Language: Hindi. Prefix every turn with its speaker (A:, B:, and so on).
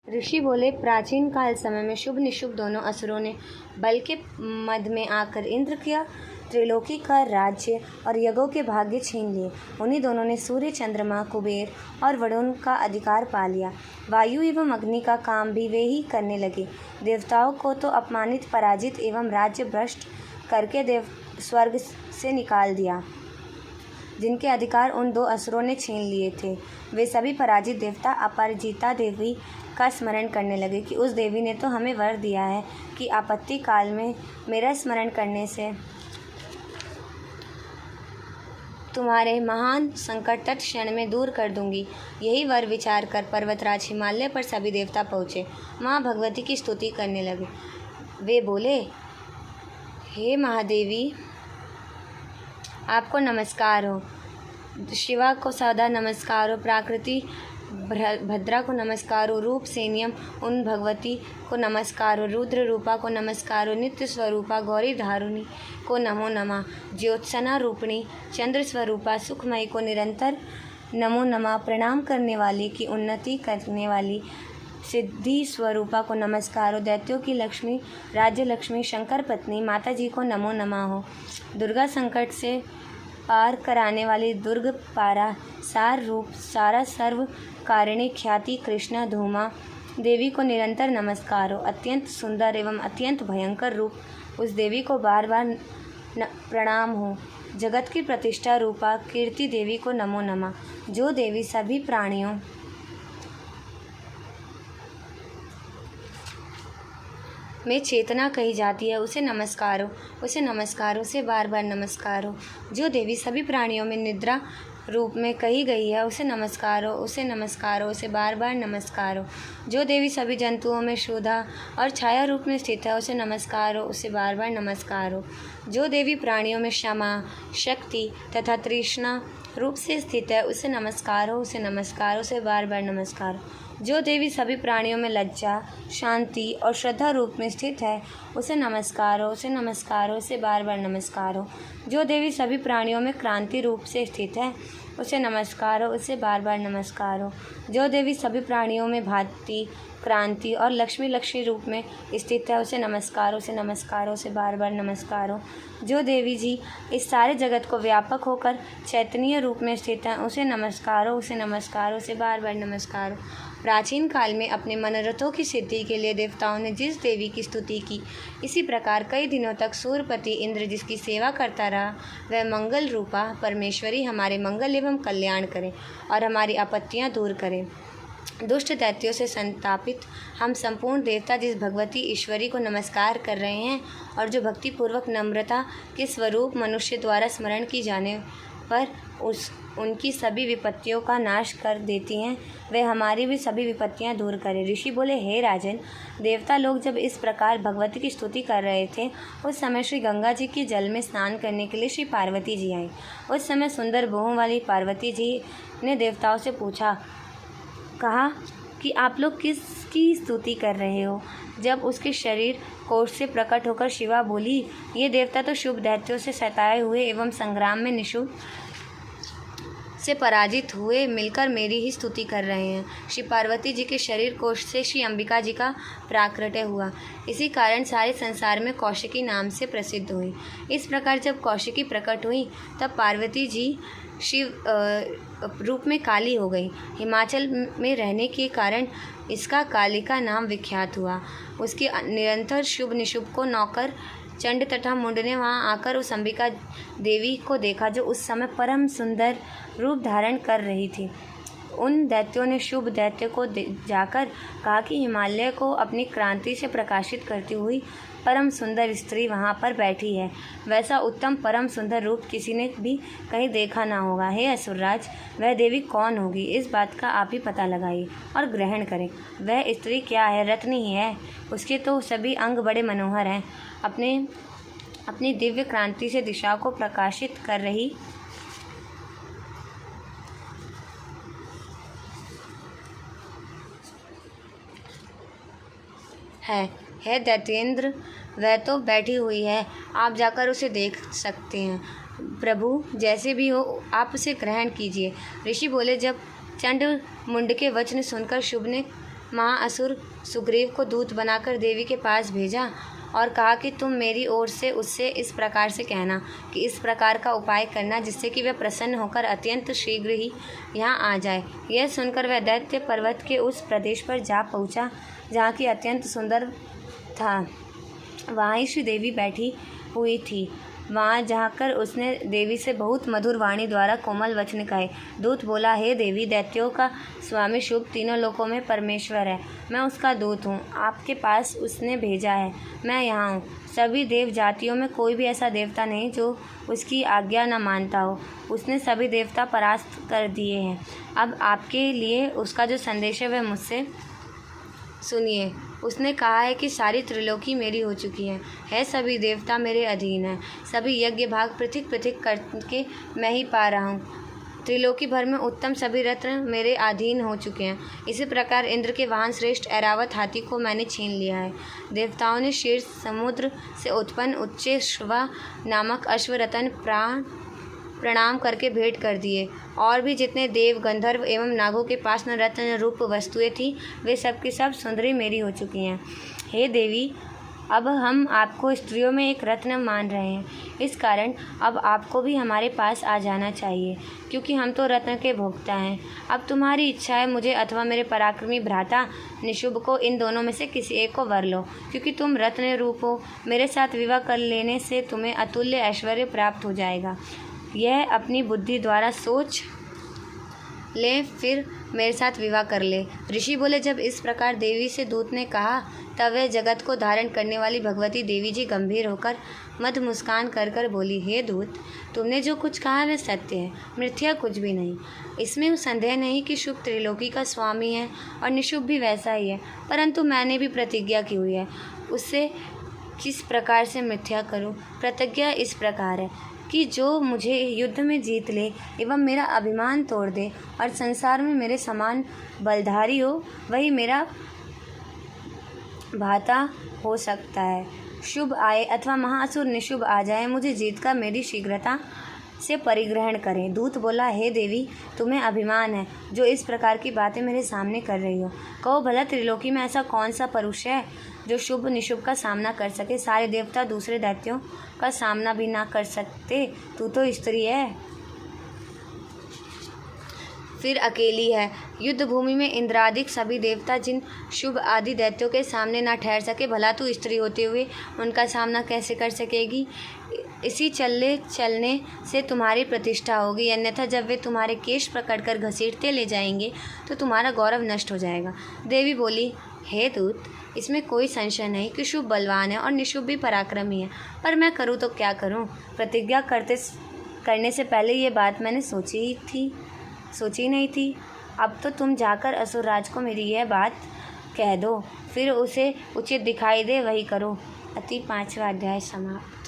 A: ऋषि बोले, प्राचीन काल समय में शुभ निशुभ दोनों असुरों ने बल के मद में आकर इंद्र का त्रिलोकी का राज्य और यज्ञों के भाग्य छीन लिए। उन्हीं दोनों ने सूर्य, चंद्रमा, कुबेर और वरुण का अधिकार पा लिया। वायु एवं अग्नि का काम भी वे ही करने लगे। देवताओं को तो अपमानित, पराजित एवं राज्य भ्रष्ट करके देव स्वर्ग से निकाल दिया, जिनके अधिकार उन दो असुरों ने छीन लिए थे। वे सभी पराजित देवता अपराजिता देवी का स्मरण करने लगे कि उस देवी ने तो हमें वर दिया है कि आपत्ति काल में मेरा स्मरण करने से तुम्हारे महान संकट तत्क्षण में दूर कर दूंगी। यही वर विचार कर पर्वतराज हिमालय पर सभी देवता पहुँचे। माँ भगवती की स्तुति करने लगे। वे बोले, हे महादेवी, आपको नमस्कार हो। शिवा को सदा नमस्कार हो। प्राकृति भद्रा को नमस्कार हो। रूप सेनियम उन भगवती को नमस्कार हो। रुद्र रूपा को नमस्कार हो। नित्य स्वरूपा गौरी धारुणी को नमो नमः। ज्योत्सना रूपिणी चंद्र स्वरूपा सुखमयी को निरंतर नमो नमः। प्रणाम करने वाली की उन्नति करने वाली सिद्धि स्वरूपा को नमस्कार हो। दैत्यों की लक्ष्मी राज्य लक्ष्मी शंकर पत्नी माता जी को नमो नमः हो। दुर्गा संकट से पार कराने वाली दुर्ग पारा सार रूप सारा सर्व कारिणी ख्याति कृष्णा धूमा देवी को निरंतर नमस्कार हो। अत्यंत सुंदर एवं अत्यंत भयंकर रूप उस देवी को बार बार प्रणाम हो। जगत की प्रतिष्ठा रूपा कीर्ति देवी को नमो नमः। जो देवी सभी प्राणियों में चेतना कही जाती है, उसे नमस्कार हो, उसे नमस्कार हो, उसे बार बार नमस्कार हो। जो देवी सभी प्राणियों में निद्रा रूप में कही गई है, उसे नमस्कार हो, उसे नमस्कार हो, उसे बार बार नमस्कार हो। जो देवी सभी जंतुओं में शोधा और छाया रूप में स्थित है, उसे नमस्कार हो, उसे बार बार नमस्कार हो। जो देवी प्राणियों में क्षमा, शक्ति तथा तृष्णा रूप से स्थित है, उसे नमस्कार हो, उसे नमस्कार हो, उसे बार बार नमस्कार हो। जो देवी सभी प्राणियों में लज्जा, शांति और श्रद्धा रूप में स्थित है, उसे नमस्कार हो, उसे नमस्कार हो, उसे बार बार नमस्कार हो। जो देवी सभी प्राणियों में क्रांति रूप से स्थित है, उसे नमस्कार हो, उसे बार बार नमस्कार हो। जो देवी सभी प्राणियों में भांति, क्रांति और लक्ष्मी रूप में स्थित है, उसे नमस्कार हो, उसे नमस्कार हो, उसे बार बार नमस्कार हो। जो देवी जी इस सारे जगत को व्यापक होकर चैतन्य रूप में स्थित है, उसे नमस्कार हो, उसे नमस्कार हो, उसे बार बार नमस्कार हो। प्राचीन काल में अपने मनोरथों की सिद्धि के लिए देवताओं ने जिस देवी की स्तुति की, इसी प्रकार कई दिनों तक सूर्यपति इंद्र जिसकी सेवा करता रहा, वह मंगल रूपा परमेश्वरी हमारे मंगल एवं कल्याण करें और हमारी आपत्तियां दूर करें। दुष्ट दैत्यों से संतापित हम संपूर्ण देवता जिस भगवती ईश्वरी को नमस्कार कर रहे हैं और जो भक्तिपूर्वक नम्रता के स्वरूप मनुष्य द्वारा स्मरण की जाने पर उनकी सभी विपत्तियों का नाश कर देती हैं, वे हमारी भी सभी विपत्तियां दूर करें। ऋषि बोले, हे राजन, देवता लोग जब इस प्रकार भगवती की स्तुति कर रहे थे, उस समय श्री गंगा जी के जल में स्नान करने के लिए श्री पार्वती जी आई। उस समय सुंदर भुवों वाली पार्वती जी ने देवताओं से पूछा, कहा कि आप लोग किसकी स्तुति कर रहे हो। जब उसके शरीर कोष से प्रकट होकर शिवा बोली, ये देवता तो शुभ दैत्यों से सताए हुए एवं संग्राम में निशुभ से पराजित हुए मिलकर मेरी ही स्तुति कर रहे हैं। श्री पार्वती जी के शरीर कोष से श्री अंबिका जी का प्राकट्य हुआ। इसी कारण सारे संसार में कौशिकी नाम से प्रसिद्ध हुई। इस प्रकार जब कौशिकी प्रकट हुई, तब पार्वती जी शिव रूप में काली हो गई। हिमाचल में रहने के कारण इसका कालिका नाम विख्यात हुआ। उसकी निरंतर शुभ निशुभ को नौकर चंड तथा मुंड ने वहाँ आकर उस अंबिका देवी को देखा, जो उस समय परम सुंदर रूप धारण कर रही थी। उन दैत्यों ने शुभ दैत्य को जाकर कहा कि हिमालय को अपनी क्रांति से प्रकाशित करती हुई परम सुंदर स्त्री वहाँ पर बैठी है। वैसा उत्तम परम सुंदर रूप किसी ने भी कहीं देखा ना होगा। हे असुरराज, वह देवी कौन होगी, इस बात का आप ही पता लगाइए और ग्रहण करें। वह स्त्री क्या है? रत्न ही है। उसके तो सभी अंग बड़े मनोहर हैं। अपनी दिव्य क्रांति से दिशा को प्रकाशित कर रही है दैत्येंद्र, वह तो बैठी हुई है, आप जाकर उसे देख सकते हैं। प्रभु, जैसे भी हो आप उसे ग्रहण कीजिए। ऋषि बोले, जब चंड मुंड के वचन सुनकर शुभ ने महाअसुर सुग्रीव को दूत बनाकर देवी के पास भेजा और कहा कि तुम मेरी ओर से उससे इस प्रकार से कहना कि इस प्रकार का उपाय करना जिससे कि वह प्रसन्न होकर अत्यंत शीघ्र ही यहाँ आ जाए। यह सुनकर वह दैत्य पर्वत के उस प्रदेश पर जा पहुँचा जहाँ की अत्यंत सुंदर था। वहाँ ही श्री देवी बैठी हुई थी। वहाँ जाकर उसने देवी से बहुत मधुर वाणी द्वारा कोमल वचन कहे। दूत बोला, हे देवी, दैत्यों का स्वामी शुभ तीनों लोकों में परमेश्वर है। मैं उसका दूत हूँ, आपके पास उसने भेजा है। मैं यहाँ हूँ। सभी देव जातियों में कोई भी ऐसा देवता नहीं जो उसकी आज्ञा न मानता हो। उसने सभी देवता परास्त कर दिए हैं। अब आपके लिए उसका जो संदेश है वह मुझसे सुनिए। उसने कहा है कि सारी त्रिलोकी मेरी हो चुकी है सभी देवता मेरे अधीन हैं। सभी यज्ञ भाग पृथक पृथक करके मैं ही पा रहा हूँ। त्रिलोकी भर में उत्तम सभी रत्न मेरे अधीन हो चुके हैं। इसी प्रकार इंद्र के वाहन श्रेष्ठ ऐरावत हाथी को मैंने छीन लिया है। देवताओं ने शीर्ष समुद्र से उत्पन्न उच्चैश्रवा नामक अश्वरतन प्रणाम करके भेंट कर दिए। और भी जितने देव, गंधर्व एवं नागों के पास न रत्न रूप वस्तुएं थीं, वे सब की सब सुंदरी मेरी हो चुकी हैं। हे देवी, अब हम आपको स्त्रियों में एक रत्न मान रहे हैं। इस कारण अब आपको भी हमारे पास आ जाना चाहिए, क्योंकि हम तो रत्न के भोक्ता हैं। अब तुम्हारी इच्छा है, मुझे अथवा मेरे पराक्रमी भ्राता निशुभ को इन दोनों में से किसी एक को वर लो, क्योंकि तुम रत्न रूप हो। मेरे साथ विवाह कर लेने से तुम्हें अतुल्य ऐश्वर्य प्राप्त हो जाएगा। यह अपनी बुद्धि द्वारा सोच ले, फिर मेरे साथ विवाह कर ले। ऋषि बोले, जब इस प्रकार देवी से दूत ने कहा तब वह जगत को धारण करने वाली भगवती देवी जी गंभीर होकर मद मुस्कान कर कर बोली, हे दूत, तुमने जो कुछ कहा वह सत्य है, मिथ्या कुछ भी नहीं। इसमें संदेह नहीं कि शुभ त्रिलोकी का स्वामी है और निशुभ भी वैसा ही है, परंतु मैंने भी प्रतिज्ञा की हुई है, उससे किस प्रकार से मिथ्या करूं। प्रतिज्ञा इस प्रकार है कि जो मुझे युद्ध में जीत ले एवं मेरा अभिमान तोड़ दे और संसार में मेरे समान बलधारी हो, वही मेरा भाता हो सकता है। शुभ आए अथवा महाअसुर निशुभ आ जाए, मुझे जीतकर मेरी शीघ्रता से परिग्रहण करें। दूत बोला, हे देवी, तुम्हें अभिमान है जो इस प्रकार की बातें मेरे सामने कर रही हो। कहो भला, त्रिलोकी में ऐसा कौन सा पुरुष है जो शुभ निशुभ का सामना कर सके। सारे देवता दूसरे दैत्यों का सामना भी ना कर सकते, तू तो स्त्री है, फिर अकेली है। युद्ध भूमि में इंद्रादिक सभी देवता जिन शुभ आदि दैत्यों के सामने ना ठहर सके, भला तू स्त्री होते हुए उनका सामना कैसे कर सकेगी। इसी चलने से तुम्हारी प्रतिष्ठा होगी, अन्यथा जब वे तुम्हारे केश पकड़कर घसीटते ले जाएंगे तो तुम्हारा गौरव नष्ट हो जाएगा। देवी बोली, हे दूत, इसमें कोई संशय नहीं कि शुभ बलवान है और निशुभ भी पराक्रमी है, पर मैं करूँ तो क्या करूँ। प्रतिज्ञा करने से पहले ये बात मैंने सोची नहीं थी। अब तो तुम जाकर असुरराज को मेरी यह बात कह दो, फिर उसे उचित दिखाई दे वही करो। अति 5वां अध्याय समाप्त।